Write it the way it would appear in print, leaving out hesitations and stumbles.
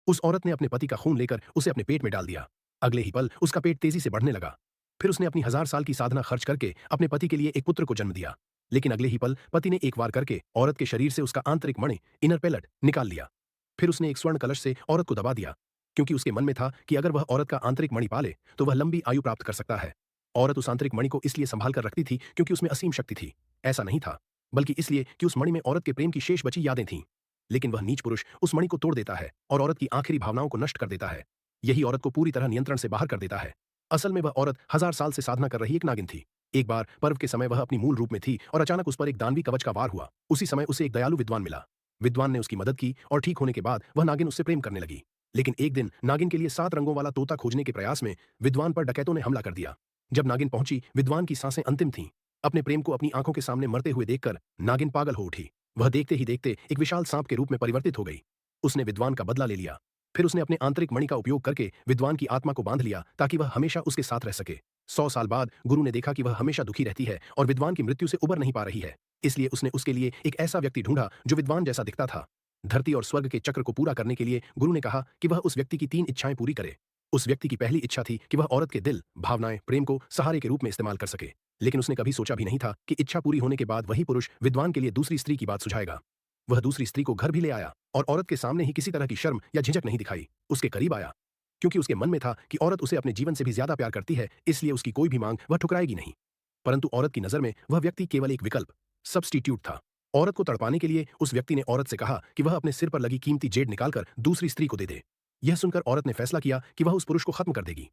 उस औरत ने अपने पति का खून लेकर उसे अपने पेट में डाल दिया। अगले ही पल उसका पेट तेजी से बढ़ने लगा। फिर उसने अपनी 1000 साल की साधना खर्च करके अपने पति के लिए एक पुत्र को जन्म दिया। लेकिन अगले ही पल पति ने एक वार करके औरत के शरीर से उसका आंतरिक मणि, इनर पेलेट, निकाल लिया। फिर उसने एक स्वर्ण कलश से औरत को दबा दिया, क्योंकि उसके मन में था कि अगर वह औरत का आंतरिक मणि पाले तो वह लंबी आयु प्राप्त कर सकता है। औरत उस आंतरिक मणि को इसलिए संभाल कर रखती थी क्योंकि उसमें असीम शक्ति थी। ऐसा नहीं था, बल्कि इसलिए कि उस मणि में औरत के प्रेम की शेष बची यादें थीं। लेकिन वह नीच पुरुष उस मणि को तोड़ देता है और औरत की आखिरी भावनाओं को नष्ट कर देता है। यही औरत को पूरी तरह नियंत्रण से बाहर कर देता है। असल में वह औरत 1000 साल से साधना कर रही एक नागिन थी। एक बार पर्व के समय वह अपनी मूल रूप में थी और अचानक उस पर एक दानवी कवच का वार हुआ। उसी समय उसे एक दयालु विद्वान मिला। विद्वान ने उसकी मदद की और ठीक होने के बाद वह नागिन उससे प्रेम करने लगी। लेकिन एक दिन नागिन के लिए 7 रंगों वाला तोता खोजने के प्रयास में विद्वान पर डकैतों ने हमला कर दिया। जब नागिन पहुंची, विद्वान की सांसें अंतिम थीं। अपने प्रेम को अपनी आंखों के सामने मरते हुए देखकर नागिन पागल हो उठी। वह देखते ही देखते एक विशाल सांप के रूप में परिवर्तित हो गई। उसने विद्वान का बदला ले लिया। फिर उसने अपने आंतरिक मणि का उपयोग करके विद्वान की आत्मा को बांध लिया ताकि वह हमेशा उसके साथ रह सके। 100 साल बाद गुरु ने देखा कि वह हमेशा दुखी रहती है और विद्वान की मृत्यु से उबर नहीं पा रही है। इसलिए उसने उसके लिए एक ऐसा व्यक्ति ढूंढा जो विद्वान जैसा दिखता था। धरती और स्वर्ग के चक्र को पूरा करने के लिए गुरु ने कहा कि वह उस व्यक्ति की 3 इच्छाएं पूरी करे। उस व्यक्ति की पहली इच्छा थी कि वह औरत के दिल, भावनाएं, प्रेम को सहारे के रूप में इस्तेमाल कर सके। लेकिन उसने कभी सोचा भी नहीं था कि इच्छा पूरी होने के बाद वही पुरुष विद्वान के लिए दूसरी स्त्री की बात सुझाएगा। वह दूसरी स्त्री को घर भी ले आया और औरत के सामने ही किसी तरह की शर्म या झिझक नहीं दिखाई। उसके करीब आया, क्योंकि उसके मन में था कि औरत उसे अपने जीवन से भी ज्यादा प्यार करती है, इसलिए उसकी कोई भी मांग वह ठुकराएगी नहीं। परंतु औरत की नजर में वह व्यक्ति केवल एक विकल्प, सब्स्टिट्यूट था। औरत को तड़पाने के लिए उस व्यक्ति ने औरत से कहा कि वह अपने सिर पर लगी कीमती जेड निकालकर दूसरी स्त्री को दे दे। यह सुनकर औरत ने फैसला किया कि वह उस पुरुष को खत्म कर देगी।